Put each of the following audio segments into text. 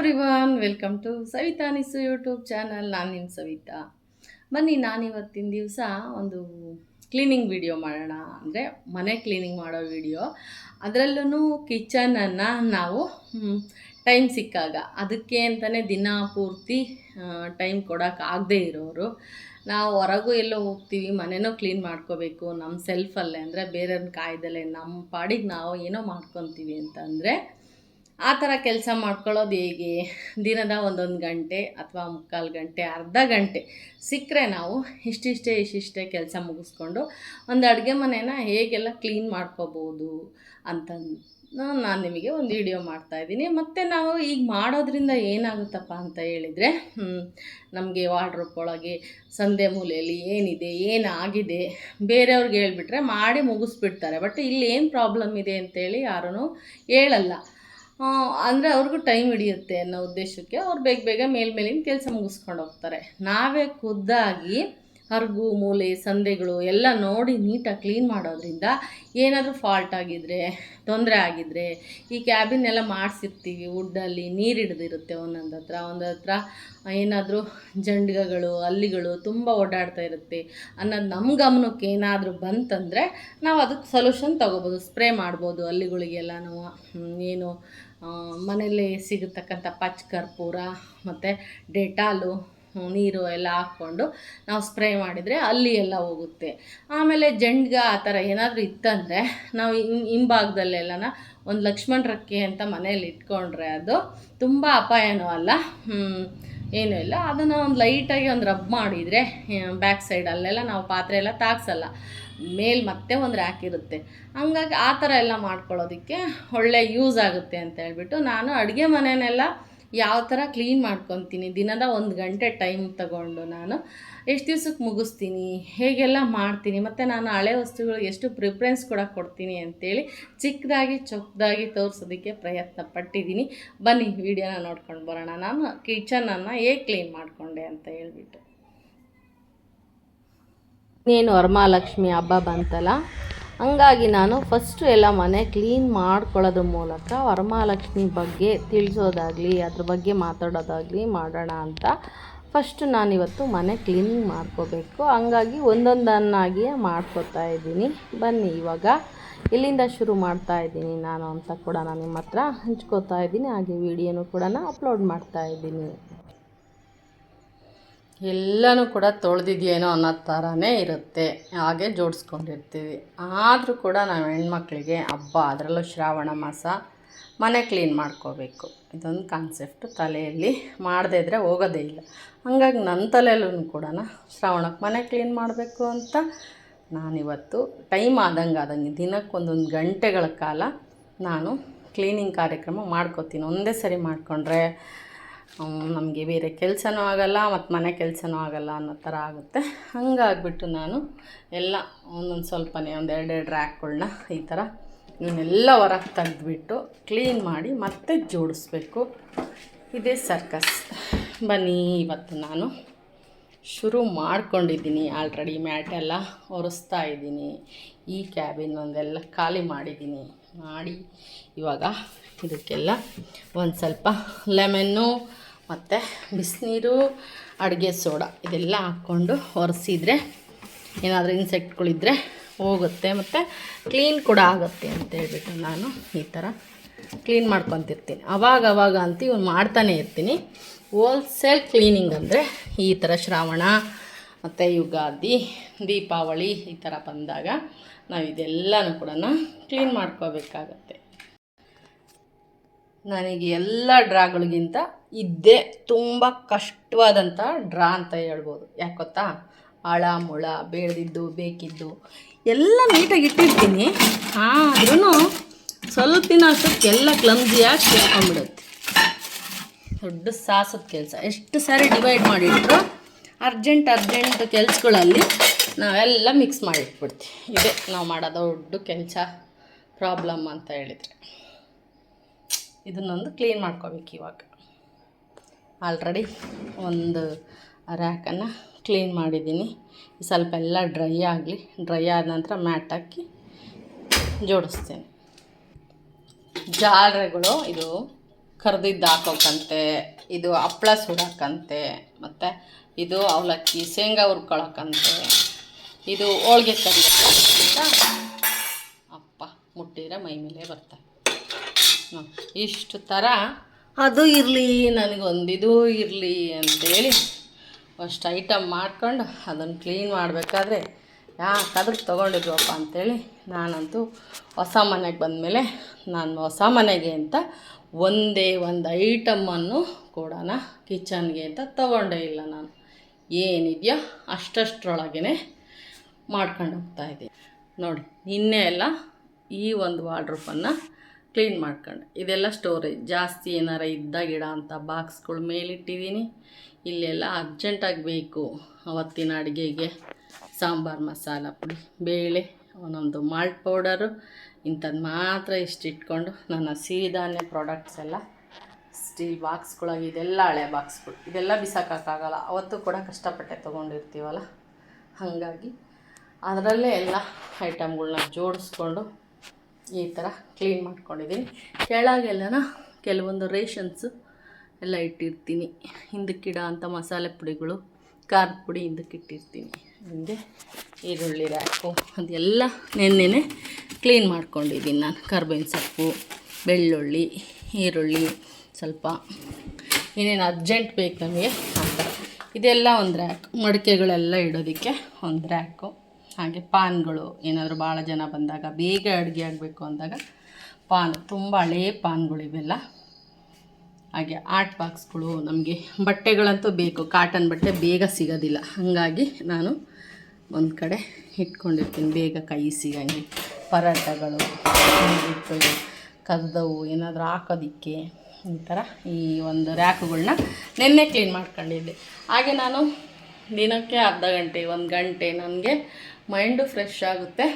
Everyone, welcome to Savita ನಿಸು YouTube channel. ನಾನು ನಿಮ್ಮ ಸವಿತಾ. ಬನ್ನಿ, ನಾನಿವತ್ತಿನ ದಿವಸ ಒಂದು ಕ್ಲೀನಿಂಗ್ ವಿಡಿಯೋ ಮಾಡೋಣ. ಅಂದರೆ ಮನೆ ಕ್ಲೀನಿಂಗ್ ಮಾಡೋ ವಿಡಿಯೋ. ಅದರಲ್ಲೂ ಕಿಚನನ್ನು ನಾವು ಟೈಮ್ ಸಿಕ್ಕಾಗ, ಅದಕ್ಕೆ ಅಂತಲೇ ದಿನ ಪೂರ್ತಿ ಟೈಮ್ ಕೊಡೋಕ್ಕಾಗದೇ ಇರೋರು, ನಾವು ಹೊರಗೂ ಎಲ್ಲೋ ಹೋಗ್ತೀವಿ, ಮನೆಯೂ ಕ್ಲೀನ್ ಮಾಡ್ಕೋಬೇಕು ನಮ್ಮ ಸೆಲ್ಫಲ್ಲೇ, ಅಂದರೆ ಬೇರೆಯವ್ರನ್ನ ಕಾಯ್ದಲ್ಲೇ ನಮ್ಮ ಪಾಡಿಗೆ ನಾವು ಏನೋ ಮಾಡ್ಕೊತೀವಿ ಅಂತಂದರೆ ಆ ಥರ ಕೆಲಸ ಮಾಡ್ಕೊಳ್ಳೋದು ಹೇಗೆ? ದಿನದ ಒಂದೊಂದು ಗಂಟೆ ಅಥವಾ ಮುಕ್ಕಾಲು ಗಂಟೆ, ಅರ್ಧ ಗಂಟೆ ಸಿಕ್ಕರೆ ನಾವು ಇಷ್ಟಿಷ್ಟೇ ಕೆಲಸ ಮುಗಿಸ್ಕೊಂಡು ಒಂದು ಅಡುಗೆ ಮನೆನ ಹೇಗೆಲ್ಲ ಕ್ಲೀನ್ ಮಾಡ್ಕೋಬೋದು ಅಂತಂದು ನಾನು ನಿಮಗೆ ಒಂದು ವಿಡಿಯೋ ಮಾಡ್ತಾಯಿದ್ದೀನಿ. ಮತ್ತು ನಾವು ಈಗ ಮಾಡೋದ್ರಿಂದ ಏನಾಗುತ್ತಪ್ಪ ಅಂತ ಹೇಳಿದರೆ, ನಮಗೆ ವಾರ್ಡ್ರೋಬ್ ಒಳಗೆ ಸಂದೆ ಮೂಲೆಯಲ್ಲಿ ಏನಿದೆ, ಏನಾಗಿದೆ ಬೇರೆಯವ್ರಿಗೆ ಹೇಳ್ಬಿಟ್ರೆ ಮಾಡಿ ಮುಗಿಸ್ಬಿಡ್ತಾರೆ. ಬಟ್ ಇಲ್ಲಿ ಏನು ಪ್ರಾಬ್ಲಮ್ ಇದೆ ಅಂತೇಳಿ ಯಾರೂ ಹೇಳಲ್ಲ. ಅಂದರೆ ಅವ್ರಿಗೂ ಟೈಮ್ ಹಿಡಿಯುತ್ತೆ ಅನ್ನೋ ಉದ್ದೇಶಕ್ಕೆ ಅವ್ರು ಬೇಗ ಮೇಲಿನ ಕೆಲಸ ಮುಗಿಸ್ಕೊಂಡು ಹೋಗ್ತಾರೆ. ನಾವೇ ಖುದ್ದಾಗಿ ಹರಗು ಮೂಲೆ ಸಂದೆಗಳು ಎಲ್ಲ ನೋಡಿ ನೀಟಾಗಿ ಕ್ಲೀನ್ ಮಾಡೋದ್ರಿಂದ ಏನಾದರೂ ಫಾಲ್ಟ್ ಆಗಿದ್ದರೆ, ತೊಂದರೆ ಆಗಿದ್ದರೆ, ಈ ಕ್ಯಾಬಿನ್ ಎಲ್ಲ ಮಾಡಿಸಿರ್ತೀವಿ, ವುಡ್ಡಲ್ಲಿ ನೀರು ಹಿಡ್ದಿರುತ್ತೆ, ಒಂದೊಂದು ಹತ್ರ ಏನಾದರೂ ಜಂಡ್ಗಗಳು ಹಲ್ಲಿಗಳು ತುಂಬ ಓಡಾಡ್ತಾ ಇರುತ್ತೆ ಅನ್ನೋದು ನಮ್ಮ ಗಮನಕ್ಕೆ ಏನಾದರೂ ಬಂತಂದರೆ ನಾವು ಅದಕ್ಕೆ ಸೊಲ್ಯೂಷನ್ ತೊಗೋಬೋದು. ಸ್ಪ್ರೇ ಮಾಡ್ಬೋದು ಹಲ್ಲಿಗಳಿಗೆಲ್ಲನೂ. ಏನು ಮನೆಯಲ್ಲೇ ಸಿಗತಕ್ಕಂಥ ಪಚ್ಚ ಕರ್ಪೂರ ಮತ್ತು ಡೆಟಾಲು ನೀರು ಎಲ್ಲ ಹಾಕ್ಕೊಂಡು ನಾವು ಸ್ಪ್ರೇ ಮಾಡಿದರೆ ಅಲ್ಲಿ ಎಲ್ಲ ಹೋಗುತ್ತೆ. ಆಮೇಲೆ ಜಂಡ್ಗ ಆ ಥರ ಏನಾದರೂ ಇತ್ತಂದರೆ ನಾವು ಹಿಂಭಾಗದಲ್ಲೆಲ್ಲನ ಒಂದು ಲಕ್ಷ್ಮಣ ರೆಕ್ಕೆ ಅಂತ ಮನೇಲಿ ಇಟ್ಕೊಂಡ್ರೆ ಅದು ತುಂಬ ಅಪಾಯನೂ ಅಲ್ಲ, ಏನೂ ಇಲ್ಲ. ಅದನ್ನು ಒಂದು ಲೈಟಾಗಿ ಒಂದು ರಬ್ ಮಾಡಿದರೆ ಬ್ಯಾಕ್ ಸೈಡ್ ಅಲ್ಲೆಲ್ಲ ನಾವು ಪಾತ್ರೆ ಎಲ್ಲ ತಾಗ್ಸಲ್ಲ, ಮೇಲೆ ಮತ್ತೆ ಒಂದು ರ್ಯಾಕ್ ಇರುತ್ತೆ. ಹಂಗಾಗಿ ಆ ಥರ ಎಲ್ಲ ಮಾಡ್ಕೊಳ್ಳೋದಕ್ಕೆ ಒಳ್ಳೆ ಯೂಸ್ ಆಗುತ್ತೆ ಅಂತ ಹೇಳ್ಬಿಟ್ಟು ನಾನು ಅಡುಗೆ ಮನೆಯನ್ನೆಲ್ಲ ಯಾವ ಥರ ಕ್ಲೀನ್ ಮಾಡ್ಕೊತೀನಿ, ದಿನದ 1 ಗಂಟೆ ಟೈಮ್ ತಗೊಂಡು ನಾನು ಎಷ್ಟು ದಿವ್ಸಕ್ಕೆ ಮುಗಿಸ್ತೀನಿ, ಹೇಗೆಲ್ಲ ಮಾಡ್ತೀನಿ, ಮತ್ತು ನಾನು ಹಳೆ ವಸ್ತುಗಳಿಗೆ ಎಷ್ಟು ಪ್ರಿಫರೆನ್ಸ್ ಕೂಡ ಕೊಡ್ತೀನಿ ಅಂತೇಳಿ ಚೊಕ್ಕದಾಗಿ ತೋರಿಸೋದಕ್ಕೆ ಪ್ರಯತ್ನ ಪಟ್ಟಿದ್ದೀನಿ. ಬನ್ನಿ ವಿಡಿಯೋನ ನೋಡ್ಕೊಂಡು ಬರೋಣ, ನಾನು ಕಿಚನನ್ನು ಹೇಗೆ ಕ್ಲೀನ್ ಮಾಡಿಕೊಂಡೆ ಅಂತ ಹೇಳ್ಬಿಟ್ಟು. ಇನ್ನೇನು ವರಮಹಾಲಕ್ಷ್ಮಿ ಹಬ್ಬ ಬಂತಲ್ಲ, ಹಂಗಾಗಿ ನಾನು ಫಸ್ಟು ಎಲ್ಲ ಮನೆ ಕ್ಲೀನ್ ಮಾಡ್ಕೊಳ್ಳೋದ್ರ ಮೂಲಕ ವರಮಹಾಲಕ್ಷ್ಮಿ ಬಗ್ಗೆ ತಿಳಿಸೋದಾಗಲಿ ಅದ್ರ ಬಗ್ಗೆ ಮಾತಾಡೋದಾಗಲಿ ಮಾಡೋಣ ಅಂತ ಫಸ್ಟು ನಾನಿವತ್ತು ಮನೆ ಕ್ಲೀನಿಂಗ್ ಮಾಡ್ಕೋಬೇಕು. ಹಂಗಾಗಿ ಒಂದೊಂದನ್ನಾಗಿಯೇ ಮಾಡ್ಕೋತಾ ಇದ್ದೀನಿ. ಬನ್ನಿ ಇವಾಗ ಎಲ್ಲಿಂದ ಶುರು ಮಾಡ್ತಾ ಇದ್ದೀನಿ ನಾನು ಅಂತ ಕೂಡ ನಾನು ನಿಮ್ಮ ಹತ್ರ ಹಂಚ್ಕೋತಾ ಇದ್ದೀನಿ. ಹಾಗೆ ವಿಡಿಯೋನೂ ಕೂಡ ಅಪ್ಲೋಡ್ ಮಾಡ್ತಾ ಇದ್ದೀನಿ. ಎಲ್ಲನೂ ಕೂಡ ತೊಳೆದಿದೆಯೇನೋ ಅನ್ನೋ ಥರನೇ ಇರುತ್ತೆ, ಹಾಗೆ ಜೋಡಿಸ್ಕೊಂಡಿರ್ತೀವಿ. ಆದರೂ ಕೂಡ ನಾವು ಹೆಣ್ಮಕ್ಳಿಗೆ ಹಬ್ಬ, ಅದರಲ್ಲೂ ಶ್ರಾವಣ ಮಾಸ, ಮನೆ ಕ್ಲೀನ್ ಮಾಡ್ಕೋಬೇಕು, ಇದೊಂದು ಕಾನ್ಸೆಪ್ಟು ತಲೆಯಲ್ಲಿ ಮಾಡದೇ ಇದ್ದರೆ ಹೋಗೋದೇ ಇಲ್ಲ. ಹಾಗಾಗಿ ನನ್ನ ತಲೆಯಲ್ಲೂ ಕೂಡ ಶ್ರಾವಣಕ್ಕೆ ಮನೆ ಕ್ಲೀನ್ ಮಾಡಬೇಕು ಅಂತ ನಾನಿವತ್ತು ಟೈಮ್ ಆದಂಗೆ ದಿನಕ್ಕೆ ಒಂದೊಂದು ಗಂಟೆಗಳ ಕಾಲ ನಾನು ಕ್ಲೀನಿಂಗ್ ಕಾರ್ಯಕ್ರಮ ಮಾಡ್ಕೋತೀನಿ. ಒಂದೇ ಸರಿ ಮಾಡಿಕೊಂಡ್ರೆ ನಮಗೆ ಬೇರೆ ಕೆಲಸನೂ ಆಗೋಲ್ಲ ಮತ್ತು ಮನೆ ಕೆಲಸನೂ ಆಗೋಲ್ಲ ಅನ್ನೋ ಥರ ಆಗುತ್ತೆ. ಹಂಗಾಗ್ಬಿಟ್ಟು ನಾನು ಎಲ್ಲ ಒಂದೊಂದು ಸ್ವಲ್ಪನೇ ಒಂದು 2 ರ್ಯಾಕ್ಗಳನ್ನ ಈ ಥರ ಇವನ್ನೆಲ್ಲ ಹೊರಗೆ ತೆಗೆದುಬಿಟ್ಟು ಕ್ಲೀನ್ ಮಾಡಿ ಮತ್ತೆ ಜೋಡಿಸ್ಬೇಕು. ಇದೇ ಸರ್ಕಸ್. ಬನ್ನಿ, ಇವತ್ತು ನಾನು ಶುರು ಮಾಡ್ಕೊಂಡಿದ್ದೀನಿ. ಆಲ್ರೆಡಿ ಮ್ಯಾಟೆಲ್ಲ ಒರೆಸ್ತಾ ಇದ್ದೀನಿ. ಈ ಕ್ಯಾಬಿನ್ ಒಂದೆಲ್ಲ ಖಾಲಿ ಮಾಡಿ ಇವಾಗ ಇದಕ್ಕೆಲ್ಲ ಒಂದು ಸ್ವಲ್ಪ ಲೆಮನ್ನು ಮತ್ತು ಬಿಸಿನೀರು, ಅಡುಗೆ ಸೋಡಾ ಇದೆಲ್ಲ ಹಾಕ್ಕೊಂಡು ಒರೆಸಿದ್ರೆ ಏನಾದರೂ ಇನ್ಸೆಕ್ಟ್ಗಳಿದ್ದರೆ ಹೋಗುತ್ತೆ ಮತ್ತು ಕ್ಲೀನ್ ಕೂಡ ಆಗುತ್ತೆ ಅಂತೇಳ್ಬಿಟ್ಟು ನಾನು ಈ ಥರ ಕ್ಲೀನ್ ಮಾಡ್ಕೊತಿರ್ತೀನಿ. ಅವಾಗ ಅಂತ ಇವನು ಮಾಡ್ತಾನೆ ಇರ್ತೀನಿ. ಹೋಲ್ಸೇಲ್ ಕ್ಲೀನಿಂಗ್ ಅಂದರೆ ಈ ಥರ ಶ್ರಾವಣ ಮತ್ತು ಯುಗಾದಿ, ದೀಪಾವಳಿ ಈ ಥರ ಬಂದಾಗ ನಾವು ಇದೆಲ್ಲನೂ ಕೂಡ ಕ್ಲೀನ್ ಮಾಡ್ಕೋಬೇಕಾಗತ್ತೆ. ನನಗೆ ಎಲ್ಲ ಡ್ರಾಗಳಿಗಿಂತ ಇದ್ದೇ ತುಂಬ ಕಷ್ಟವಾದಂಥ ಡ್ರಾ ಅಂತ ಹೇಳ್ಬೋದು. ಯಾಕೆ ಗೊತ್ತಾ? ಆಳ ಮುಳ ಬೇಡದಿದ್ದು ಬೇಕಿದ್ದು ಎಲ್ಲ ನೀಟಾಗಿ ಇಟ್ಟಿರ್ತೀನಿ, ಆದ್ರೂ ಸ್ವಲ್ಪ ದಿನ ಅಷ್ಟಕ್ಕೆಲ್ಲ ಕ್ಲಮ್ಸಿಯಾಗಿ ಸೇರ್ಕೊಂಡ್ಬಿಡುತ್ತೆ. ದೊಡ್ಡ ಸಾಹಸದ ಕೆಲಸ. ಎಷ್ಟು ಸಾರಿ ಡಿವೈಡ್ ಮಾಡಿಟ್ರು ಅರ್ಜೆಂಟ್ ಕೆಲಸಗಳಲ್ಲಿ ನಾವೆಲ್ಲ ಮಿಕ್ಸ್ ಮಾಡಿಟ್ಬಿಡ್ತೀವಿ. ಇದೇ ನಾವು ಮಾಡೋ ದೊಡ್ಡ ಕೆಲಸ, ಪ್ರಾಬ್ಲಮ್ ಅಂತ ಹೇಳಿದರೆ. ಇದನ್ನೊಂದು ಕ್ಲೀನ್ ಮಾಡ್ಕೋಬೇಕು. ಇವಾಗ ಆಲ್ರೆಡಿ ಒಂದು ರ್ಯಾಕನ್ನು ಕ್ಲೀನ್ ಮಾಡಿದ್ದೀನಿ. ಸ್ವಲ್ಪ ಎಲ್ಲ ಡ್ರೈ ಆದ ನಂತರ ಮ್ಯಾಟ್ ಹಾಕಿ ಜೋಡಿಸ್ತೇನೆ. ಜಾಲರೆಗಳು ಇದು ಕರ್ದಿದ್ದು ಹಾಕೋಕ್ಕಂತೆ, ಇದು ಹಪ್ಳ ಸುಡೋಕ್ಕಂತೆ, ಮತ್ತು ಇದು ಅವಲಕ್ಕಿ ಶೇಂಗಾ ಹುರ್ಕೊಳಕ್ಕಂತೆ, ಇದು ಹೋಳ್ಗೆ ಕರಿಯೋಕ್ಕೆ ಅಂತ ಅಪ್ಪ ಮುಟ್ಟಿದ್ರೆ ಮೈ ಮೇಲೆ ಬರ್ತಾರೆ. ಇಷ್ಟು ಥರ ಅದು ಇರಲಿ ನನಗೊಂದಿದು ಇರಲಿ ಅಂತೇಳಿ ಅಷ್ಟು ಐಟಮ್ ಮಾಡ್ಕೊಂಡು ಅದನ್ನು ಕ್ಲೀನ್ ಮಾಡಬೇಕಾದ್ರೆ ಯಾಕಾದ್ರೂ ತೊಗೊಂಡಿದ್ವಪ್ಪ ಅಂಥೇಳಿ ನಾನಂತೂ ಹೊಸ ಮನೆಗೆ ಬಂದಮೇಲೆ ನಾನು ಹೊಸ ಮನೆಗೆ ಅಂತ ಒಂದೇ ಒಂದು ಐಟಮನ್ನು ಕೂಡ ಕಿಚನ್ಗೆ ಅಂತ ತೊಗೊಂಡೇ ಇಲ್ಲ. ನಾನು ಏನಿದೆಯೋ ಅಷ್ಟರೊಳಗೇ ಮಾಡ್ಕೊಂಡು ಹೋಗ್ತಾಯಿದ್ದೀನಿ ನೋಡಿ. ನಿನ್ನೆ ಎಲ್ಲ ಈ ಒಂದು ವಾರ್ಡ್ರೋಬನ್ನು ಕ್ಲೀನ್ ಮಾಡ್ಕೊಂಡು ಇದೆಲ್ಲ ಸ್ಟೋರೇಜ್ ಜಾಸ್ತಿ ಏನಾರ ಇದ್ದಾಗ ಇಡ ಅಂತ ಬಾಕ್ಸ್ಗಳ ಮೇಲಿಟ್ಟಿದ್ದೀನಿ. ಇಲ್ಲೆಲ್ಲ ಅರ್ಜೆಂಟಾಗಿ ಬೇಕು ಅವತ್ತಿನ ಅಡುಗೆಗೆ ಸಾಂಬಾರು ಮಸಾಲ ಪುಡಿ, ಬೇಳೆ, ಒಂದೊಂದು ಮಾಲ್ಟ್ ಪೌಡರು ಇಂಥದ್ದು ಮಾತ್ರ ಇಟ್ಕೊಂಡು ನನ್ನ ಸಿರಿಧಾನ್ಯ ಪ್ರಾಡಕ್ಟ್ಸ್ ಎಲ್ಲ ಸ್ಟೀಲ್ ಬಾಕ್ಸ್ಗಳಾಗಿ ಇದೆಲ್ಲ ಹಳೆ ಬಾಕ್ಸ್ಗಳು, ಇದೆಲ್ಲ ಬಿಸಾಕೋಕ್ಕಾಗಲ್ಲ. ಅವತ್ತು ಕೂಡ ಕಷ್ಟಪಟ್ಟೆ ತೊಗೊಂಡಿರ್ತೀವಲ್ಲ, ಹಾಗಾಗಿ ಅದರಲ್ಲೇ ಎಲ್ಲ ಐಟಮ್ಗಳ್ನ ಜೋಡಿಸ್ಕೊಂಡು ಈ ಥರ ಕ್ಲೀನ್ ಮಾಡ್ಕೊಂಡಿದ್ದೀನಿ. ಕೆಳಗೆಲ್ಲನ ಕೆಲವೊಂದು ರೇಷನ್ಸು ಎಲ್ಲ ಇಟ್ಟಿರ್ತೀನಿ. ಹಿಂದಕ್ಕಿಡ ಅಂಥ ಮಸಾಲೆ ಪುಡಿಗಳು, ಖಾರದ ಪುಡಿ ಹಿಂದಕ್ಕಿಟ್ಟಿರ್ತೀನಿ. ಹಿಂದೆ ಈರುಳ್ಳಿ ರ್ಯಾಕು ಅದೆಲ್ಲ ನೆನ್ನೆನೆ ಕ್ಲೀನ್ ಮಾಡ್ಕೊಂಡಿದ್ದೀನಿ ನಾನು. ಕರ್ಬೇವಿನ ಸೊಪ್ಪು, ಬೆಳ್ಳುಳ್ಳಿ, ಈರುಳ್ಳಿ, ಸ್ವಲ್ಪ ಏನೇನು ಅರ್ಜೆಂಟ್ ಬೇಕು ನಮಗೆ ಆ ಥರ ಇದೆಲ್ಲ ಒಂದು ರ್ಯಾಕ್. ಮಡಿಕೆಗಳೆಲ್ಲ ಇಡೋದಕ್ಕೆ ಒಂದು ರ್ಯಾಕು. ಹಾಗೆ ಪಾನ್ಗಳು, ಏನಾದರೂ ಭಾಳ ಜನ ಬಂದಾಗ ಬೇಗ ಅಡುಗೆ ಆಗಬೇಕು ಅಂದಾಗ ಪಾನ್, ತುಂಬ ಹಳೇ ಪಾನ್ಗಳು ಇವೆಲ್ಲ. ಹಾಗೆ ಆರ್ಟ್ ಬಾಕ್ಸ್ಗಳು, ನಮಗೆ ಬಟ್ಟೆಗಳಂತೂ ಬೇಕು, ಕಾಟನ್ ಬಟ್ಟೆ ಬೇಗ ಸಿಗೋದಿಲ್ಲ, ಹಾಗಾಗಿ ನಾನು ಒಂದು ಕಡೆ ಇಟ್ಕೊಂಡಿರ್ತೀನಿ ಬೇಗ ಕೈ ಸಿಗಂಗೆ. ಪರಾಟಗಳು ಕದ್ದವು ಏನಾದರೂ ಹಾಕೋದಿಕ್ಕೆ ಈ ಥರ ಈ ಒಂದು ರ್ಯಾಕುಗಳನ್ನ ನೆನ್ನೆ ಕ್ಲೀನ್ ಮಾಡ್ಕೊಂಡಿದ್ದೆ. ಹಾಗೆ ನಾನು ದಿನಕ್ಕೆ ಅರ್ಧ ಗಂಟೆ 1 ಗಂಟೆ ನನಗೆ ಮೈಂಡು ಫ್ರೆಶ್ ಆಗುತ್ತೆ.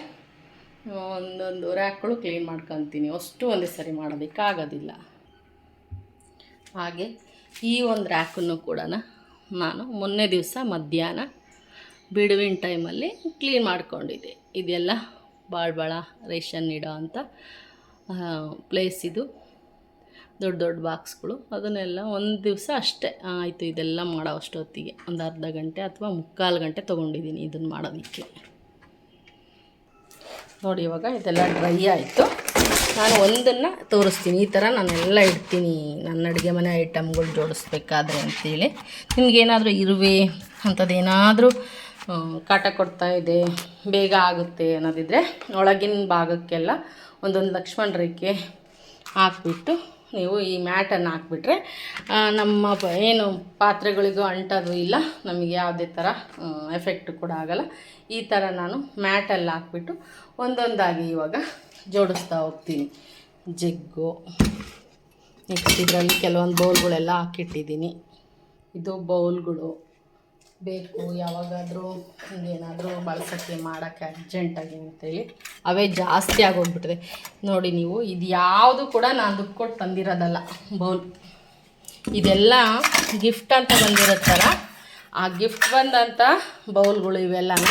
ಒಂದೊಂದು ರ್ಯಾಕ್ಗಳು ಕ್ಲೀನ್ ಮಾಡ್ಕೊತೀನಿ, ಅಷ್ಟು ಒಂದೇ ಸರಿ ಮಾಡೋದಕ್ಕಾಗೋದಿಲ್ಲ. ಹಾಗೆ ಈ ಒಂದು ರ್ಯಾಕನ್ನು ಕೂಡ ನಾನು ಮೊನ್ನೆ ದಿವಸ ಮಧ್ಯಾಹ್ನ ಬಿಡುವಿನ ಟೈಮಲ್ಲಿ ಕ್ಲೀನ್ ಮಾಡ್ಕೊಂಡಿದ್ದೆ. ಇದೆಲ್ಲ ಭಾಳ ರೇಷನ್ ಇಡೋ ಅಂಥ ಪ್ಲೇಸ್ ಇದು. ದೊಡ್ಡ ದೊಡ್ಡ ಬಾಕ್ಸ್ಗಳು, ಅದನ್ನೆಲ್ಲ ಒಂದು ದಿವಸ ಅಷ್ಟೇ ಆಯಿತು ಇದೆಲ್ಲ ಮಾಡೋ ಅಷ್ಟೊತ್ತಿಗೆ ಒಂದು ಅರ್ಧ ಗಂಟೆ ಅಥವಾ 3/4 ಗಂಟೆ ತೊಗೊಂಡಿದ್ದೀನಿ ಇದನ್ನು ಮಾಡೋದಕ್ಕೆ. ನೋಡಿ ಇವಾಗ ಇದೆಲ್ಲ ಡ್ರೈ ಆಯಿತು. ನಾನು ಒಂದನ್ನು ತೋರಿಸ್ತೀನಿ. ಈ ಥರ ನಾನೆಲ್ಲ ಇಡ್ತೀನಿ ನನ್ನ ಅಡುಗೆ ಮನೆ ಐಟಮ್ಗಳು ಜೋಡಿಸ್ಬೇಕಾದ್ರೆ ಅಂತೇಳಿ. ನಿಮಗೇನಾದರೂ ಇರುವೆ ಅಂಥದ್ದೇನಾದರೂ ಕಾಟ ಕೊಡ್ತಾಯಿದೆ, ಬೇಗ ಆಗುತ್ತೆ ಅನ್ನೋದಿದ್ದರೆ ಒಳಗಿನ ಭಾಗಕ್ಕೆಲ್ಲ ಒಂದೊಂದು ಲಕ್ಷ್ಮಣ ರೇಖೆ ಹಾಕ್ಬಿಟ್ಟು ನೀವು ಈ ಮ್ಯಾಟನ್ನು ಹಾಕ್ಬಿಟ್ರೆ ನಮ್ಮ ಏನು ಪಾತ್ರೆಗಳಿಗೂ ಅಂಟೋದು ಇಲ್ಲ, ನಮಗೆ ಯಾವುದೇ ಥರ ಎಫೆಕ್ಟ್ ಕೂಡ ಆಗೋಲ್ಲ. ಈ ಥರ ನಾನು ಮ್ಯಾಟಲ್ಲಿ ಹಾಕ್ಬಿಟ್ಟು ಒಂದೊಂದಾಗಿ ಇವಾಗ ಜೋಡಿಸ್ತಾ ಹೋಗ್ತೀನಿ. ಜಗ್ಗು, ನೆಕ್ಸ್ಟ್ ಇದರಲ್ಲಿ ಕೆಲವೊಂದು ಬೌಲ್ಗಳೆಲ್ಲ ಹಾಕಿಟ್ಟಿದ್ದೀನಿ. ಇದು ಬೌಲ್ಗಳು ಬೇಕು ಯಾವಾಗಾದರೂ ಹಿಂಗೇನಾದರೂ ಬಳಸೋಕ್ಕೆ ಮಾಡೋಕ್ಕೆ ಅರ್ಜೆಂಟಾಗಿ ಅಂತೇಳಿ. ಅವೇ ಜಾಸ್ತಿ ಆಗೋಗ್ಬಿಟ್ಟಿದೆ ನೋಡಿ. ನೀವು ಇದು ಯಾವುದು ಕೂಡ ನಾನು ದುಡ್ಡು ಕೊಟ್ಟು ತಂದಿರೋದಲ್ಲ ಬೌಲ್, ಇದೆಲ್ಲ ಗಿಫ್ಟ್ ಅಂತ ಬಂದಿರುತ್ತಲ್ಲ, ಆ ಗಿಫ್ಟ್ ಬಂದಂಥ ಬೌಲ್ಗಳು ಇವೆಲ್ಲನ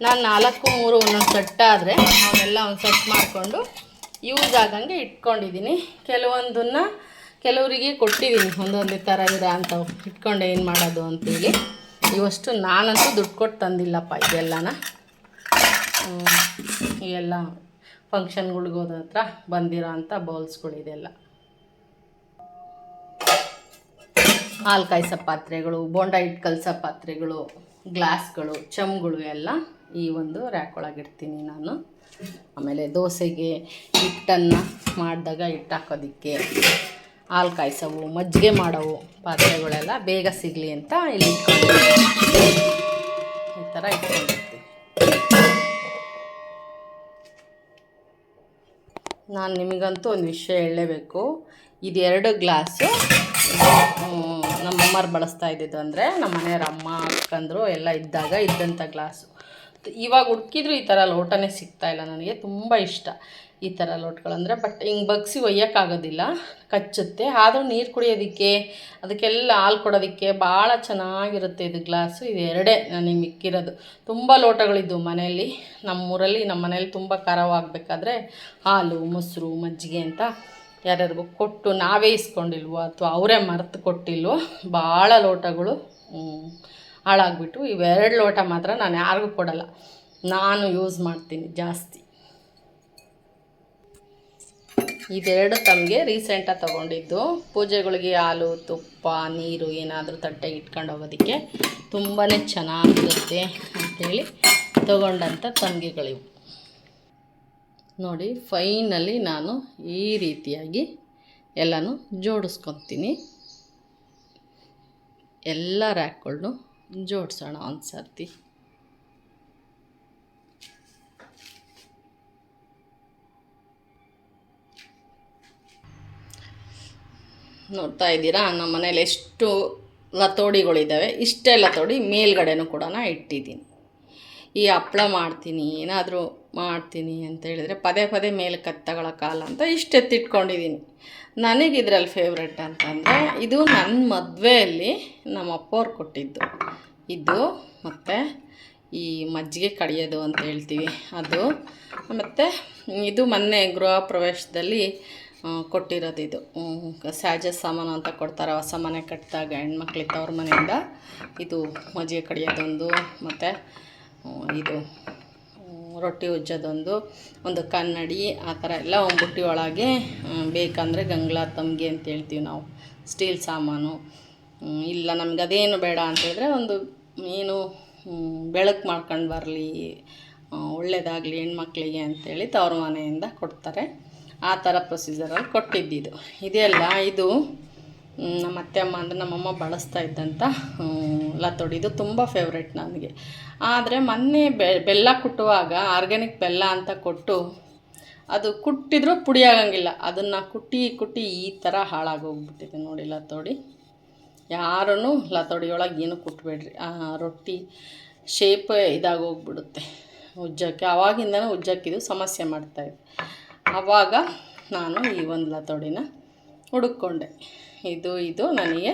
ನಾನು 4-3 ಒಂದೊಂದು ಸೆಟ್ ಆದರೆ ಅವನ್ನೆಲ್ಲ ಒಂದು ಸೆಟ್ ಮಾಡಿಕೊಂಡು ಯೂಸ್ ಆಗಂಗೆ ಇಟ್ಕೊಂಡಿದ್ದೀನಿ. ಕೆಲವೊಂದನ್ನು ಕೆಲವರಿಗೆ ಕೊಟ್ಟಿದ್ದೀನಿ, ಒಂದೊಂದೇ ಥರ ಇರೋ ಅಂಥವು ಇಟ್ಕೊಂಡು ಏನು ಮಾಡೋದು ಅಂತೇಳಿ. ಇವಷ್ಟು ನಾನಂತೂ ದುಡ್ಡು ಕೊಟ್ಟು ತಂದಿಲ್ಲಪ್ಪ ಇದೆಲ್ಲನ. ಇವೆಲ್ಲ ಫಂಕ್ಷನ್ಗಳ್ಗೆ ಹೋದ ಹತ್ರ ಬಂದಿರೋ ಅಂಥ ಬೌಲ್ಸ್ಗಳಿದೆಲ್ಲ. ಹಾಲು ಕಾಯಿಸೋ ಪಾತ್ರೆಗಳು, ಬೋಂಡ ಹಿಟ್ಟು ಕಲಸೋ ಪಾತ್ರೆಗಳು, ಗ್ಲಾಸ್ಗಳು, ಚಮ್ಗಳು ಎಲ್ಲ ಈ ಒಂದು ರ್ಯಾಕ್ ಒಳಗಿಡ್ತೀನಿ ನಾನು. ಆಮೇಲೆ ದೋಸೆಗೆ ಹಿಟ್ಟನ್ನು ಮಾಡಿದಾಗ ಹಿಟ್ಟು ಹಾಕೋದಕ್ಕೆ, ಹಾಲು ಕಾಯಿಸೋವು, ಮಜ್ಜಿಗೆ ಮಾಡೋವು ಪಾತ್ರೆಗಳೆಲ್ಲ ಬೇಗ ಸಿಗಲಿ ಅಂತ ಇಲ್ಲಿ ಇಟ್ಕೊಂಡಿರ್ತೀನಿ. ಈ ಥರ ಇಟ್ಕೊಂಡಿರ್ತೀನಿ. ನಾನು ನಿಮಗಂತೂ ಒಂದು ವಿಷಯ ಹೇಳಲೇಬೇಕು. ಇದು 2 ಗ್ಲಾಸು ನಮ್ಮಮ್ಮರು ಬಳಸ್ತಾ ಇದ್ದಿದ್ದು, ಅಂದರೆ ನಮ್ಮ ಮನೆಯವ್ರ ಅಮ್ಮ ಅಕ್ಕಂದರು ಎಲ್ಲ ಇದ್ದಾಗ ಇದ್ದಂಥ ಗ್ಲಾಸು. ಇವಾಗ ಹುಡುಕಿದ್ರು ಈ ಥರ ಲೋಟನೇ ಸಿಗ್ತಾಯಿಲ್ಲ. ನನಗೆ ತುಂಬ ಇಷ್ಟ ಈ ಥರ ಲೋಟಗಳಂದರೆ. ಬಟ್ ಹಿಂಗೆ ಬಗ್ಸಿ ಒಯ್ಯೋಕ್ಕಾಗೋದಿಲ್ಲ, ಕಚ್ಚುತ್ತೆ. ಆದರೂ ನೀರು ಕುಡಿಯೋದಕ್ಕೆ ಅದಕ್ಕೆಲ್ಲ ಹಾಲು ಕೊಡೋದಕ್ಕೆ ಭಾಳ ಚೆನ್ನಾಗಿರುತ್ತೆ ಇದು ಗ್ಲಾಸು. ಇದು 2 ನನಗೆ ಮಿಕ್ಕಿರೋದು. ತುಂಬ ಲೋಟಗಳಿದ್ದು ಮನೆಯಲ್ಲಿ, ನಮ್ಮ ಮನೇಲಿ ತುಂಬ ಖಾರವಾಗಬೇಕಾದ್ರೆ ಹಾಲು, ಮೊಸರು, ಮಜ್ಜಿಗೆ ಅಂತ ಯಾರ್ಯಾರಿಗೂ ಕೊಟ್ಟು ನಾವೇ ಇಸ್ಕೊಂಡಿಲ್ವೋ ಅಥವಾ ಅವರೇ ಮರೆತು ಕೊಟ್ಟಿಲ್ವೋ ಭಾಳ ಲೋಟಗಳು ಹಾಳಾಗ್ಬಿಟ್ಟು. ಇವೆರಡು ಲೋಟ ಮಾತ್ರ ನಾನು ಯಾರಿಗೂ ಕೊಡಲ್ಲ, ನಾನು ಯೂಸ್ ಮಾಡ್ತೀನಿ ಜಾಸ್ತಿ. ಇದೆರಡು ತಮಗೆ ರೀಸೆಂಟಾಗಿ ತೊಗೊಂಡಿದ್ದು. ಪೂಜೆಗಳಿಗೆ ಹಾಲು ತುಪ್ಪ ನೀರು ಏನಾದರೂ ತಟ್ಟೆಗೆ ಇಟ್ಕೊಂಡು ಹೋಗೋದಕ್ಕೆ ತುಂಬಾ ಚೆನ್ನಾಗಿರುತ್ತೆ ಅಂಥೇಳಿ ತೊಗೊಂಡಂಥ ತಂಗಿಗಳಿವು. ನೋಡಿ ಫೈನಲಿ ನಾನು ಈ ರೀತಿಯಾಗಿ ಎಲ್ಲನೂ ಜೋಡಿಸ್ಕೊತೀನಿ. ಎಲ್ಲ ರ್ಯಾಕ್ಗಳನ್ನು ಜೋಡಿಸೋಣ ಒಂದು ಸರ್ತಿ. ನೋಡ್ತಾ ಇದ್ದೀರಾ ನಮ್ಮ ಮನೇಲಿ ಎಷ್ಟು ಲತೋಡಿಗಳಿದ್ದಾವೆ. ಇಷ್ಟೇ ಲತೋಡಿ ಮೇಲ್ಗಡೆನೂ ಕೂಡ ಇಟ್ಟಿದ್ದೀನಿ. ಈ ಹಪ್ಪಳ ಮಾಡ್ತೀನಿ, ಏನಾದರೂ ಮಾಡ್ತೀನಿ ಅಂತ ಹೇಳಿದರೆ ಪದೇ ಪದೇ ಮೇಲೆ ತಗೊಳಕ್ಕಾಗಲ್ಲ ಅಂತ ಇಷ್ಟು ಎತ್ತಿಟ್ಕೊಂಡಿದ್ದೀನಿ. ನನಗೆ ಇದರಲ್ಲಿ ಫೇವ್ರೆಟ್ ಅಂತಂದರೆ ಇದು ನನ್ನ ಮದುವೆಯಲ್ಲಿ ನಮ್ಮ ಅಪ್ಪವ್ರು ಕೊಟ್ಟಿದ್ದು ಇದು, ಮತ್ತು ಈ ಮಜ್ಜಿಗೆ ಕಡಿಯೋದು ಅಂತ ಹೇಳ್ತೀವಿ ಅದು, ಮತ್ತು ಇದು ಮೊನ್ನೆ ಗೃಹ ಪ್ರವೇಶದಲ್ಲಿ ಕೊಟ್ಟಿರೋದು. ಇದು ಸಹಜ ಸಾಮಾನು ಅಂತ ಕೊಡ್ತಾರೆ ಹೊಸ ಮನೆ ಕಟ್ಟಿದಾಗ ಹೆಣ್ಮಕ್ಳಿಗೆ ಅವ್ರ ಮನೆಯಿಂದ. ಇದು ಮಜ್ಜಿಗೆ ಕಡಿಯೋದೊಂದು, ಮತ್ತು ಇದು ರೊಟ್ಟಿ ಉಜ್ಜೋದೊಂದು, ಒಂದು ಕನ್ನಡಿ, ಆ ಥರ ಎಲ್ಲ ಒಂದು ಬುಟ್ಟಿ ಒಳಗೆ ಬೇಕಂದರೆ ಗಂಗ್ಲ ತಮ್ಗೆ ಅಂತ ಹೇಳ್ತೀವಿ ನಾವು, ಸ್ಟೀಲ್ ಸಾಮಾನು. ಇಲ್ಲ ನಮ್ಗೆ ಅದೇನು ಬೇಡ ಅಂತೇಳಿದ್ರೆ ಒಂದು ಏನು ಬೆಳಕು ಮಾಡ್ಕೊಂಡು ಬರಲಿ, ಒಳ್ಳೆಯದಾಗಲಿ ಹೆಣ್ಮಕ್ಳಿಗೆ ಅಂಥೇಳಿ ತವ್ರ ಮನೆಯಿಂದ ಕೊಡ್ತಾರೆ. ಆ ಥರ ಪ್ರೊಸೀಜರಲ್ಲಿ ಕೊಟ್ಟಿದ್ದಿದ್ದು ಇದೆಲ್ಲ. ಇದು ನಮ್ಮ ಅತ್ತೆಮ್ಮ ಅಂದರೆ ನಮ್ಮಮ್ಮ ಬಳಸ್ತಾ ಇದ್ದಂಥ ಲತೋಡಿ. ಇದು ತುಂಬ ಫೇವ್ರೆಟ್ ನನಗೆ. ಆದರೆ ಮೊನ್ನೆ ಬೆಲ್ಲ ಕುಟ್ಟುವಾಗ ಆರ್ಗ್ಯಾನಿಕ್ ಬೆಲ್ಲ ಅಂತ ಕೊಟ್ಟು ಅದು ಕುಟ್ಟಿದ್ರೂ ಪುಡಿ ಆಗಂಗಿಲ್ಲ. ಅದನ್ನು ಕುಟ್ಟಿ ಈ ಥರ ಹಾಳಾಗೋಗ್ಬಿಟ್ಟಿದೆ ನೋಡಿ ಲತೋಡಿ. ಯಾರೂ ಲತೋಡಿಯೊಳಗೆ ಏನು ಕುಟ್ಟಬೇಡ್ರಿ, ರೊಟ್ಟಿ ಶೇಪ್ ಇದಾಗೋಗ್ಬಿಡುತ್ತೆ ಉಜ್ಜಕ್ಕೆ. ಆವಾಗಿಂದನೂ ಉಜ್ಜಕ್ಕಿದು ಸಮಸ್ಯೆ ಮಾಡ್ತಾಯಿದೆ. ಆವಾಗ ನಾನು ಈ ಒಂದು ಲತೋಡಿನ ಹುಡುಕೊಂಡೆ. ಇದು ನನಗೆ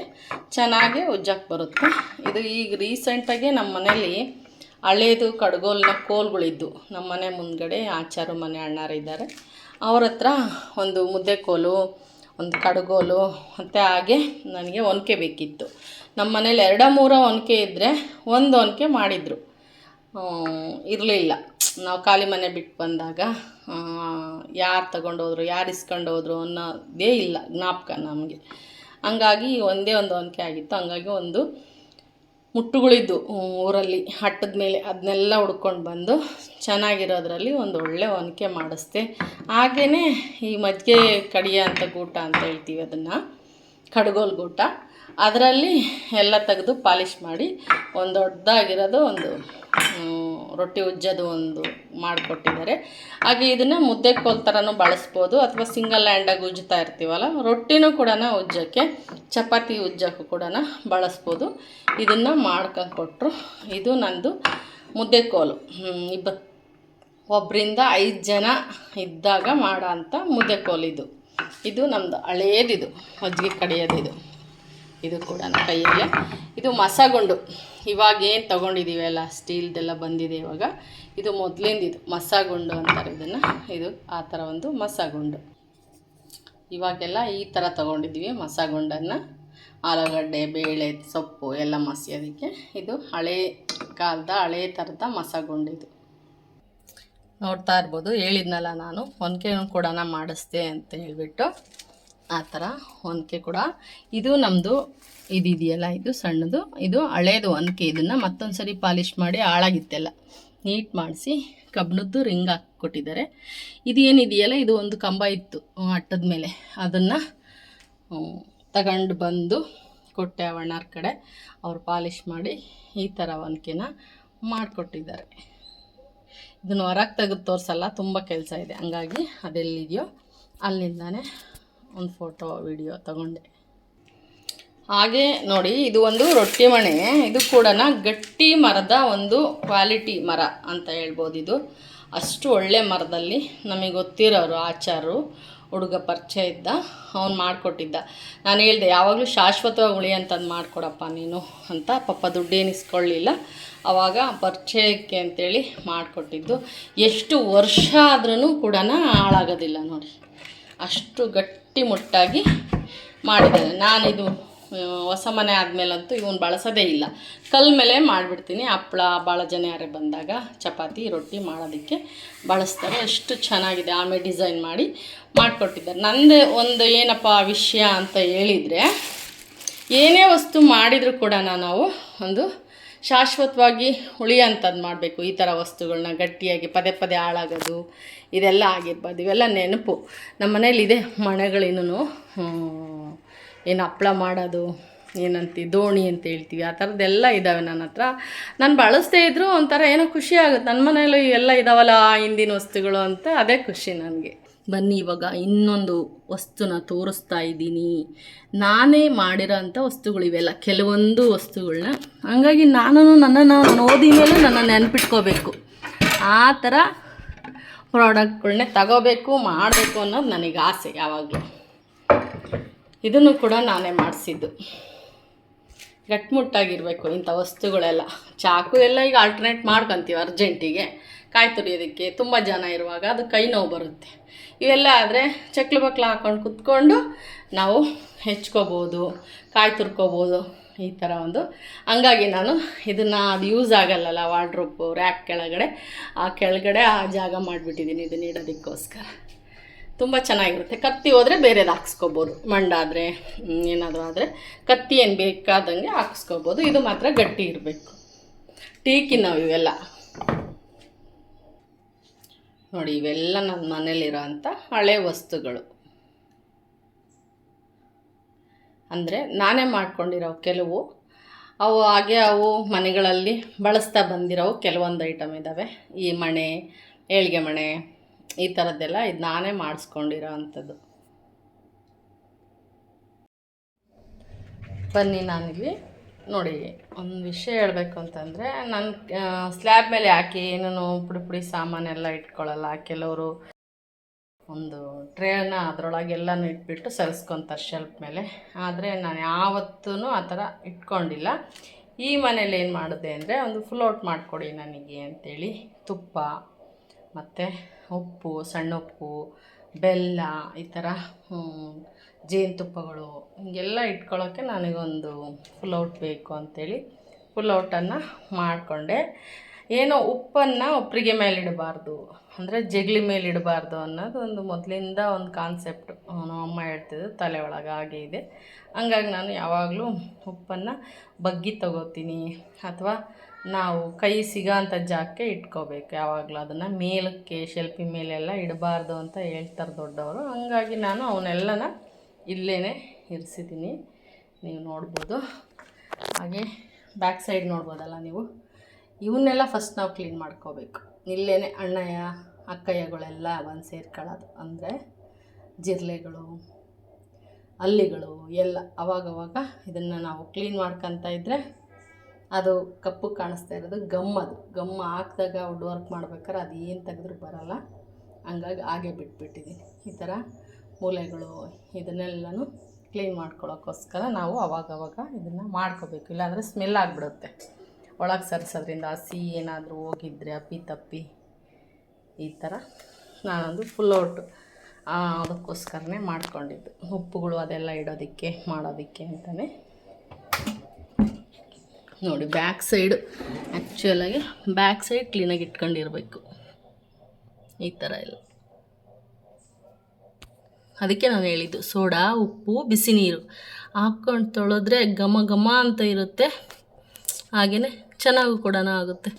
ಚೆನ್ನಾಗಿ ಉಜ್ಜಕ್ಕೆ ಬರುತ್ತೆ. ಇದು ಈಗ ರೀಸೆಂಟಾಗೆ ನಮ್ಮ ಮನೇಲಿ ಹಳೇದು ಕಡ್ಗೋಲಿನ ಕೋಲುಗಳಿದ್ದು. ನಮ್ಮ ಮನೆ ಮುಂದ್ಗಡೆ ಆಚಾರ ಮನೆ ಅಣ್ಣಾರಿದ್ದಾರೆ, ಅವ್ರ ಹತ್ರ ಒಂದು ಮುದ್ದೆ ಕೋಲು, ಒಂದು ಕಡ್ಗೋಲು, ಮತ್ತು ಹಾಗೆ ನನಗೆ ಒನಕೆ ಬೇಕಿತ್ತು. ನಮ್ಮ ಮನೇಲಿ 2-3 ಒನಕೆ ಇದ್ದರೆ ಒಂದು ಒನಕೆ ಮಾಡಿದರು, ಇರಲಿಲ್ಲ. ನಾವು ಖಾಲಿ ಮನೆ ಬಿಟ್ಟು ಬಂದಾಗ ಯಾರು ತಗೊಂಡೋದ್ರು ಯಾರು ಇಸ್ಕೊಂಡು ಹೋದ್ರು ಅನ್ನೋದೇ ಇಲ್ಲ ಜ್ಞಾಪಕ ನಮಗೆ. ಹಂಗಾಗಿ ಒಂದೇ ಒಂದು ಒನಕೆ ಆಗಿತ್ತು. ಹಂಗಾಗಿ ಒಂದು ಮುಟ್ಟುಗಳಿದ್ದು ಊರಲ್ಲಿ ಹಟ್ಟದ ಮೇಲೆ, ಅದನ್ನೆಲ್ಲ ಹುಡ್ಕೊಂಡು ಬಂದು ಚೆನ್ನಾಗಿರೋದ್ರಲ್ಲಿ ಒಂದು ಒಳ್ಳೆ ಒನಕೆ ಮಾಡಿಸ್ದೆ. ಹಾಗೆಯೇ ಈ ಮಜ್ಜಿಗೆ ಕಡಿಯೋ ಅಂತ ಗೂಟ ಅಂತ ಹೇಳ್ತೀವಿ, ಅದನ್ನು ಕಡ್ಗೋಲು ಗೂಟ, ಅದರಲ್ಲಿ ಎಲ್ಲ ತೆಗೆದು ಪಾಲಿಷ್ ಮಾಡಿ ಒಂದು ದೊಡ್ಡದಾಗಿರೋದು ಒಂದು ರೊಟ್ಟಿ ಉಜ್ಜೋದು ಒಂದು ಮಾಡಿಕೊಟ್ಟಿದ್ದಾರೆ. ಹಾಗೆ ಇದನ್ನು ಮುದ್ದೆ ಕೋಲ್ ಥರನೂ ಬಳಸ್ಬೋದು, ಅಥವಾ ಸಿಂಗಲ್ ಹ್ಯಾಂಡಾಗಿ ಉಜ್ಜುತ್ತಾ ಇರ್ತೀವಲ್ಲ ರೊಟ್ಟಿನೂ ಕೂಡ ಉಜ್ಜೋಕ್ಕೆ, ಚಪಾತಿ ಉಜ್ಜೋಕ್ಕೂ ಕೂಡ ಬಳಸ್ಬೋದು. ಇದನ್ನು ಮಾಡ್ಕೊಂಡು ಕೊಟ್ಟರು. ಇದು ನಂದು ಮುದ್ದೆ ಕೋಲು. 1-5 ಜನ ಇದ್ದಾಗ ಮಾಡೋ ಅಂಥ ಮುದ್ದೆ ಕೋಲಿದು. ಇದು ನಮ್ಮದು ಹಳೇದಿದು ಮಜ್ಜಿಗೆ ಕಡಿಯೋದಿದು. ಇದು ಕೂಡ ಕೈಯಲ್ಲೇ. ಇದು ಮಸಗುಂಡು, ಇವಾಗ ಏನು ತೊಗೊಂಡಿದ್ದೀವಲ್ಲ ಸ್ಟೀಲ್ದೆಲ್ಲ ಬಂದಿದೆ ಇವಾಗ. ಇದು ಮೊದಲಿಂದಿದು ಮಸಗುಂಡು ಅಂತಾರೆ ಇದನ್ನು. ಇದು ಆ ಥರ ಒಂದು ಮಸಗುಂಡು. ಇವಾಗೆಲ್ಲ ಈ ಥರ ತೊಗೊಂಡಿದ್ದೀವಿ ಮಸಗುಂಡನ್ನು, ಆಲೂಗಡ್ಡೆ ಬೇಳೆ ಸೊಪ್ಪು ಎಲ್ಲ ಮಸಿಯೋದಕ್ಕೆ. ಇದು ಹಳೇ ಕಾಲದ ಹಳೇ ಥರದ ಮಸಗುಂಡು. ಇದು ನೋಡ್ತಾ ಇರ್ಬೋದು, ಹೇಳಿದ್ನಲ್ಲ ನಾನು ಒನಕೆ ಕೂಡ ಮಾಡಿಸ್ದೆ ಅಂತ ಹೇಳಿಬಿಟ್ಟು. ಆ ಥರ ಒನಕೆ ಕೂಡ ಇದು ನಮ್ಮದು ಇದೆಯಲ್ಲ, ಇದು ಸಣ್ಣದು, ಇದು ಹಳೇದು ಒನಕೆ. ಇದನ್ನು ಮತ್ತೊಂದು ಸರಿ ಪಾಲಿಷ್ ಮಾಡಿ ಹಾಳಾಗಿತ್ತೆಲ್ಲ ನೀಟ್ ಮಾಡಿಸಿ ಕಬ್ಬಿಣದ್ದು ರಿಂಗ್ ಹಾಕಿಕೊಟ್ಟಿದ್ದಾರೆ. ಇದು ಏನಿದೆಯಲ್ಲ, ಇದು ಒಂದು ಕಂಬ ಇತ್ತು ಅಟ್ಟದ ಮೇಲೆ, ಅದನ್ನು ತಗೊಂಡು ಬಂದು ಕೊಟ್ಟೆ ಅವಣ್ಣರ ಕಡೆ. ಅವ್ರು ಪಾಲಿಷ್ ಮಾಡಿ ಈ ಥರ ಒನಕೆನ ಮಾಡಿಕೊಟ್ಟಿದ್ದಾರೆ. ಇದನ್ನು ಹೊರಗೆ ತೆಗೆದು ತೋರಿಸಲ್ಲ, ತುಂಬ ಕೆಲಸ ಇದೆ. ಹಂಗಾಗಿ ಅದೆಲ್ಲಿದೆಯೋ ಅಲ್ಲಿಂದಾನೆ ಒಂದು ಫೋಟೋ ವಿಡಿಯೋ ತಗೊಂಡೆ. ಹಾಗೆ ನೋಡಿ, ಇದು ಒಂದು ರೊಟ್ಟಿ ಮಣೆ. ಇದು ಕೂಡ ಗಟ್ಟಿ ಮರದ ಒಂದು ಕ್ವಾಲಿಟಿ ಮರ ಅಂತ ಹೇಳ್ಬೋದು. ಇದು ಅಷ್ಟು ಒಳ್ಳೆ ಮರದಲ್ಲಿ ನಮಗೆ ಗೊತ್ತಿರೋರು ಆಚಾರು ಹುಡುಗ ಪರಿಚಯ ಇದ್ದ, ಅವ್ನು ಮಾಡಿಕೊಟ್ಟಿದ್ದ. ನಾನು ಹೇಳಿದೆ ಯಾವಾಗಲೂ ಶಾಶ್ವತವಾಗಿ ಉಳಿ ಅಂತಂದು ಮಾಡಿಕೊಡಪ್ಪ ನೀನು ಅಂತ. ಪಾಪ ದುಡ್ಡೇನು ಇಸ್ಕೊಳ್ಳಿಲ್ಲ. ಆವಾಗ ಪರಿಚಯಕ್ಕೆ ಅಂತೇಳಿ ಮಾಡಿಕೊಟ್ಟಿದ್ದು. ಎಷ್ಟು ವರ್ಷ ಆದ್ರೂ ಕೂಡ ಹಾಳಾಗೋದಿಲ್ಲ ನೋಡಿ, ಅಷ್ಟು ಗಟ್ಟಿ ಗಟ್ಟಿಮುಟ್ಟಾಗಿ ಮಾಡಿದ್ದೇನೆ. ನಾನಿದು ಹೊಸ ಮನೆ ಆದಮೇಲಂತೂ ಇವನು ಬಳಸೋದೇ ಇಲ್ಲ. ಕಲ್ಲು ಮೇಲೆ ಮಾಡಿಬಿಡ್ತೀನಿ. ಹಪ್ಪಳ ಭಾಳ ಜನ ಯಾರೇ ಬಂದಾಗ ಚಪಾತಿ ರೊಟ್ಟಿ ಮಾಡೋದಕ್ಕೆ ಬಳಸ್ತಾರೆ. ಅಷ್ಟು ಚೆನ್ನಾಗಿದೆ. ಆಮೇಲೆ ಡಿಸೈನ್ ಮಾಡಿ ಮಾಡಿಕೊಟ್ಟಿದ್ದಾರೆ. ನಂದು ಒಂದು ಏನಪ್ಪ ವಿಷಯ ಅಂತ ಹೇಳಿದರೆ, ಏನೇ ವಸ್ತು ಮಾಡಿದರೂ ಕೂಡ ನಾವು ಒಂದು ಶಾಶ್ವತವಾಗಿ ಉಳಿಯೋಂಥದ್ದು ಮಾಡಬೇಕು. ಈ ಥರ ವಸ್ತುಗಳನ್ನ ಗಟ್ಟಿಯಾಗಿ ಪದೇ ಪದೇ ಹಾಳಾಗೋದು ಇದೆಲ್ಲ ಆಗಿರ್ಬಾರ್ದು. ಇವೆಲ್ಲ ನೆನಪು. ನಮ್ಮ ಮನೇಲಿದೆ ಮಣೆಗಳಿನ್ನೂ, ಏನು ಹಪ್ಪಳ ಮಾಡೋದು ಏನಂತೀವಿ ದೋಣಿ ಅಂತ ಹೇಳ್ತೀವಿ, ಆ ಥರದ್ದೆಲ್ಲ ಇದ್ದಾವೆ ನನ್ನ ಹತ್ರ. ನಾನು ಬಳಸದೇ ಇದ್ದರೂ ಒಂಥರ ಏನೋ ಖುಷಿ ಆಗುತ್ತೆ. ನನ್ನ ಮನೇಲಿ ಎಲ್ಲ ಇದ್ದಾವಲ್ಲ ಹಿಂದಿನ ವಸ್ತುಗಳು ಅಂತ, ಅದೇ ಖುಷಿ ನನಗೆ. ಬನ್ನಿ ಇವಾಗ ಇನ್ನೊಂದು ವಸ್ತುನ ತೋರಿಸ್ತಾ ಇದ್ದೀನಿ. ನಾನೇ ಮಾಡಿರೋ ಅಂಥ ವಸ್ತುಗಳಿವೆಲ್ಲ, ಕೆಲವೊಂದು ವಸ್ತುಗಳನ್ನ. ಹಂಗಾಗಿ ನಾನು ಓದಿ ಮೇಲೆ ನನ್ನ ನೆನಪಿಟ್ಕೋಬೇಕು. ಆ ಥರ ಪ್ರಾಡಕ್ಟ್ಗಳನ್ನೇ ತಗೋಬೇಕು, ಮಾಡಬೇಕು ಅನ್ನೋದು ನನಗೆ ಆಸೆ ಯಾವಾಗಲೂ. ಇದನ್ನು ಕೂಡ ನಾನೇ ಮಾಡಿಸಿದ್ದು. ಗಟ್ಟಿಮುಟ್ಟಾಗಿರಬೇಕು ಇಂಥ ವಸ್ತುಗಳೆಲ್ಲ. ಚಾಕು ಎಲ್ಲ ಈಗ ಆಲ್ಟರ್ನೇಟ್ ಮಾಡ್ಕೊತೀವಿ ಅರ್ಜೆಂಟಿಗೆ, ಕಾಯಿ ತುರಿಯೋದಕ್ಕೆ ತುಂಬ ಜನ ಇರುವಾಗ ಅದು ಕೈ ನೋವು ಬರುತ್ತೆ. ಇವೆಲ್ಲ ಆದರೆ ಚಕ್ಲು ಬಕ್ಲು ಹಾಕ್ಕೊಂಡು ಕುತ್ಕೊಂಡು ನಾವು ಹೆಚ್ಕೋಬೋದು, ಕಾಯಿ ತುರ್ಕೋಬೋದು, ಈ ಥರ ಒಂದು. ಹಂಗಾಗಿ ನಾನು ಇದನ್ನು ಅದು ಯೂಸ್ ಆಗಲ್ಲಲ್ಲ ವಾರ್ಡ್ರೋಬ್ ರ್ಯಾಕ್ ಕೆಳಗಡೆ, ಆ ಕೆಳಗಡೆ ಆ ಜಾಗ ಮಾಡಿಬಿಟ್ಟಿದ್ದೀನಿ ಇದನ್ನ ಇಡೋದಕ್ಕೋಸ್ಕರ. ತುಂಬ ಚೆನ್ನಾಗಿರುತ್ತೆ. ಕತ್ತಿ ಹೋದರೆ ಬೇರೆದು ಹಾಕ್ಸ್ಕೊಬೋದು, ಮಂಡಾದರೆ ಏನಾದರೂ ಆದರೆ ಕತ್ತಿ ಏನು ಬೇಕಾದಂಗೆ ಹಾಕ್ಸ್ಕೊಬೋದು. ಇದು ಮಾತ್ರ ಗಟ್ಟಿ ಇರಬೇಕು. ಟೀಕಿನವು ಇವೆಲ್ಲ ನೋಡಿ, ಇವೆಲ್ಲ ನನ್ನ ಮನೇಲಿರೋ ಅಂಥ ಹಳೆ ವಸ್ತುಗಳು. ಅಂದರೆ ನಾನೇ ಮಾಡ್ಕೊಂಡಿರೋ ಕೆಲವು, ಅವು ಹಾಗೆ ಅವು ಮನೆಗಳಲ್ಲಿ ಬಳಸ್ತಾ ಬಂದಿರೋ ಕೆಲವೊಂದು ಐಟಮ್ ಇದ್ದಾವೆ. ಈ ಮಣೆ, ಏಳಿಗೆ ಮಣೆ, ಈ ಥರದ್ದೆಲ್ಲ ಇದು ನಾನೇ ಮಾಡಿಸ್ಕೊಂಡಿರೋ ಅಂಥದ್ದು. ಬನ್ನಿ ನಾನಿಲ್ಲಿ ನೋಡಿ ಒಂದು ವಿಷಯ ಹೇಳಬೇಕು ಅಂತಂದರೆ, ನಾನು ಸ್ಲ್ಯಾಬ್ ಮೇಲೆ ಹಾಕಿ ಏನೇನೋ ಪುಡಿ ಸಾಮಾನೆಲ್ಲ ಇಟ್ಕೊಳ್ಳಲ್ಲ. ಕೆಲವರು ಒಂದು ಟ್ರೇನ ಅದರೊಳಗೆಲ್ಲನೂ ಇಟ್ಬಿಟ್ಟು ಸರಿಸ್ಕೊತಾರೆ ಶೆಲ್ಫ್ ಮೇಲೆ. ಆದರೆ ನಾನು ಯಾವತ್ತೂ ಆ ಥರ ಇಟ್ಕೊಂಡಿಲ್ಲ. ಈ ಮನೇಲಿ ಏನು ಮಾಡಿದೆ ಅಂದರೆ, ಒಂದು ಫುಲ್ ಔಟ್ ಮಾಡಿಕೊಡಿ ನನಗೆ ಅಂತೇಳಿ ತುಪ್ಪ ಮತ್ತು ಉಪ್ಪು, ಸಣ್ಣ ಉಪ್ಪು, ಬೆಲ್ಲ, ಈ ಥರ ಜೇನುತುಪ್ಪಗಳು ಹಿಂಗೆಲ್ಲ ಇಟ್ಕೊಳ್ಳೋಕ್ಕೆ ನನಗೊಂದು ಫುಲ್ ಔಟ್ ಬೇಕು ಅಂಥೇಳಿ ಫುಲ್ ಔಟನ್ನು ಮಾಡಿಕೊಂಡೆ. ಏನೋ ಉಪ್ಪನ್ನು ಉಪ್ಪರಿಗೆ ಮೇಲೆ ಇಡಬಾರ್ದು, ಅಂದರೆ ಜಗಲಿ ಮೇಲೆ ಇಡಬಾರ್ದು ಅನ್ನೋದು ಒಂದು ಮೊದಲಿಂದ ಒಂದು ಕಾನ್ಸೆಪ್ಟು ನಮ್ಮ ಅಮ್ಮ ಹೇಳ್ತಿದ್ದು ತಲೆ ಒಳಗೆ ಹಾಗೆ ಇದೆ. ಹಂಗಾಗಿ ನಾನು ಯಾವಾಗಲೂ ಉಪ್ಪನ್ನು ಬಗ್ಗಿ ತಗೋತೀನಿ, ಅಥವಾ ನಾವು ಕೈ ಸಿಗೋಂಥ ಜಾಗಕ್ಕೆ ಇಟ್ಕೋಬೇಕು ಯಾವಾಗಲೂ. ಅದನ್ನು ಮೇಲಕ್ಕೆ ಶೆಲ್ಫಿ ಮೇಲೆಲ್ಲ ಇಡಬಾರ್ದು ಅಂತ ಹೇಳ್ತಾರೆ ದೊಡ್ಡವರು. ಹಂಗಾಗಿ ನಾನು ಅವನ್ನೆಲ್ಲನ ಇಲ್ಲೇ ಇರಿಸಿದ್ದೀನಿ, ನೀವು ನೋಡ್ಬೋದು. ಹಾಗೆ ಬ್ಯಾಕ್ ಸೈಡ್ ನೋಡ್ಬೋದಲ್ಲ ನೀವು. ಇವನ್ನೆಲ್ಲ ಫಸ್ಟ್ ನಾವು ಕ್ಲೀನ್ ಮಾಡ್ಕೋಬೇಕು. ಇಲ್ಲೇ ಅಣ್ಣಯ್ಯ ಅಕ್ಕಯ್ಯಗಳೆಲ್ಲ ಬಂದು ಸೇರ್ಕೊಳ್ಳೋದು. ಅಂದರೆ ಜಿರಳೆಗಳು, ಹಲ್ಲಿಗಳು ಎಲ್ಲ ಅವಾಗವಾಗ ಇದನ್ನು ನಾವು ಕ್ಲೀನ್ ಮಾಡ್ಕೊತ ಇದ್ದರೆ ಅದು ಕಪ್ಪು ಕಾಣಿಸ್ತಾ ಇರೋದು ಅದು ಗಮ್ಮ ಹಾಕಿದಾಗ ವುಡ್ ವರ್ಕ್ ಮಾಡ್ಬೇಕಾದ್ರೆ ಅದು ಏನು ತೆಗೆದ್ರೂ ಬರೋಲ್ಲ. ಹಂಗಾಗಿ ಹಾಗೆ ಬಿಟ್ಬಿಟ್ಟಿದ್ದೀನಿ. ಈ ಥರ ಮೂಲೆಗಳು ಇದನ್ನೆಲ್ಲನೂ ಕ್ಲೀನ್ ಮಾಡ್ಕೊಳ್ಳೋಕ್ಕೋಸ್ಕರ ನಾವು ಅವಾಗವಾಗ ಇದನ್ನು ಮಾಡ್ಕೋಬೇಕು. ಇಲ್ಲಾಂದರೆ ಸ್ಮೆಲ್ ಆಗಿಬಿಡುತ್ತೆ ಒಳಗೆ ಸರಿಸೋದ್ರಿಂದ. ಹಸಿ ಏನಾದರೂ ಹೋಗಿದ್ರೆ ಅಪ್ಪಿ ತಪ್ಪಿ ಈ ಥರ ನಾನೊಂದು ಫುಲ್ ಔಟು ಅದಕ್ಕೋಸ್ಕರನೇ ಮಾಡ್ಕೊಂಡಿದ್ದು. ಉಪ್ಪುಗಳು ಅದೆಲ್ಲ ಇಡೋದಕ್ಕೆ ಮಾಡೋದಕ್ಕೆ ಅಂತಲೇ. ನೋಡಿ ಬ್ಯಾಕ್ ಸೈಡು ಆ್ಯಕ್ಚುಲಾಗಿ ಬ್ಯಾಕ್ ಸೈಡ್ ಕ್ಲೀನಾಗಿ ಇಟ್ಕೊಂಡಿರಬೇಕು ಈ ಥರ ಎಲ್ಲ. ಅದಕ್ಕೆ ನಾನು ಹೇಳಿದ್ದು ಸೋಡಾ, ಉಪ್ಪು, ಬಿಸಿ ನೀರು ಹಾಕ್ಕೊಂಡು ತೊಳೆದ್ರೆ ಘಮ ಘಮ ಅಂತ ಇರುತ್ತೆ. ಹಾಗೆಯೇ ಚೆನ್ನಾಗೂ ಕೂಡ ಆಗುತ್ತೆ.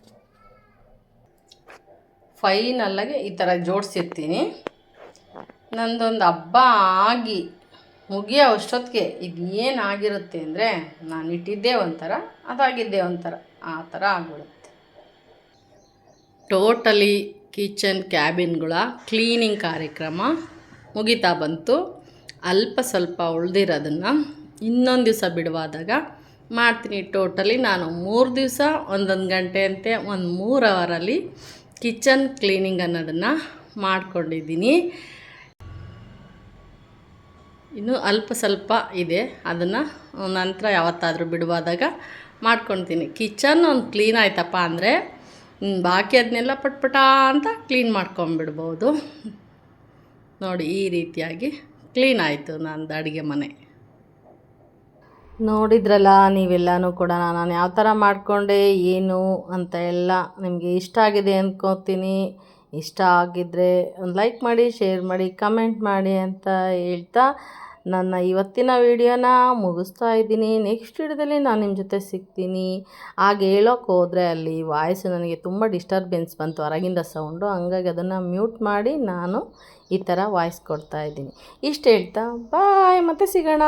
ಫೈನಲ್ಲಾಗಿ ಈ ಥರ ಜೋಡಿಸಿರ್ತೀನಿ. ನಂದೊಂದು ಹಬ್ಬ ಆಗಿ ಮುಗಿಯೋ ಅಷ್ಟೊತ್ತಿಗೆ ಇದು ಏನಾಗಿರುತ್ತೆ ಅಂದರೆ, ನಾನು ಇಟ್ಟಿದ್ದೇ ಒಂಥರ, ಅದಾಗಿದ್ದೇ ಒಂಥರ, ಆ ಥರ ಆಗಿಬಿಡುತ್ತೆ. ಟೋಟಲಿ ಕಿಚನ್ ಕ್ಯಾಬಿನ್ಗಳ ಕ್ಲೀನಿಂಗ್ ಕಾರ್ಯಕ್ರಮ ಮುಗಿತಾ ಬಂತು. ಅಲ್ಪ ಸ್ವಲ್ಪ ಉಳಿದಿರೋದನ್ನು ಇನ್ನೊಂದು ದಿವಸ ಬಿಡುವಾದಾಗ ಮಾಡ್ತೀನಿ. ಟೋಟಲಿ ನಾನು 3 ದಿವಸ 1 ಗಂಟೆ ಅಂತೆ ಒಂದು 3 ಅವರಲ್ಲಿ ಕಿಚನ್ ಕ್ಲೀನಿಂಗ್ ಅನ್ನೋದನ್ನು ಮಾಡ್ಕೊಂಡಿದ್ದೀನಿ. ಇನ್ನೂ ಅಲ್ಪ ಸ್ವಲ್ಪ ಇದೆ, ಅದನ್ನು ನಂತರ ಯಾವತ್ತಾದರೂ ಬಿಡುವಾದಾಗ ಮಾಡ್ಕೊಳ್ತೀನಿ. ಕಿಚನ್ ಒಂದು ಕ್ಲೀನ್ ಆಯ್ತಪ್ಪ ಅಂದರೆ ಬಾಕಿ ಅದನ್ನೆಲ್ಲ ಪಟ್ಪಟ ಅಂತ ಕ್ಲೀನ್ ಮಾಡ್ಕೊಂಬಿಡ್ಬೋದು. ನೋಡಿ ಈ ರೀತಿಯಾಗಿ ಕ್ಲೀನ್ ಆಯಿತು ನಂದು ಅಡುಗೆ ಮನೆ. ನೋಡಿದ್ರಲ್ಲ ನೀವೆಲ್ಲನೂ ಕೂಡ ನಾನು ಯಾವ ಥರ ಮಾಡಿಕೊಂಡೆ ಏನು ಅಂತ ಎಲ್ಲ ನಿಮಗೆ ಇಷ್ಟ ಆಗಿದೆ ಅಂದ್ಕೋತೀನಿ. ಇಷ್ಟ ಆಗಿದ್ದರೆ ಒಂದು ಲೈಕ್ ಮಾಡಿ, ಶೇರ್ ಮಾಡಿ, ಕಮೆಂಟ್ ಮಾಡಿ ಅಂತ ಹೇಳ್ತಾ ನನ್ನ ಇವತ್ತಿನ ವಿಡಿಯೋನ ಮುಗಿಸ್ತಾ ಇದ್ದೀನಿ. ನೆಕ್ಸ್ಟ್ ವಿಡಿಯೋದಲ್ಲಿ ನಾನು ನಿಮ್ಮ ಜೊತೆ ಸಿಗ್ತೀನಿ. ಹಾಗೆ ಹೇಳೋಕ್ಕೆ ಹೋದರೆ ಅಲ್ಲಿ ವಾಯ್ಸು ನನಗೆ ತುಂಬ ಡಿಸ್ಟರ್ಬೆನ್ಸ್ ಬಂತು, ಹೊರಗಿಂದ ಸೌಂಡು. ಹಂಗಾಗಿ ಅದನ್ನು ಮ್ಯೂಟ್ ಮಾಡಿ ನಾನು ಈ ಥರ ವಾಯ್ಸ್ ಕೊಡ್ತಾ ಇದ್ದೀನಿ. ಇಷ್ಟು ಹೇಳ್ತಾ ಬಾಯ್, ಮತ್ತೆ ಸಿಗೋಣ.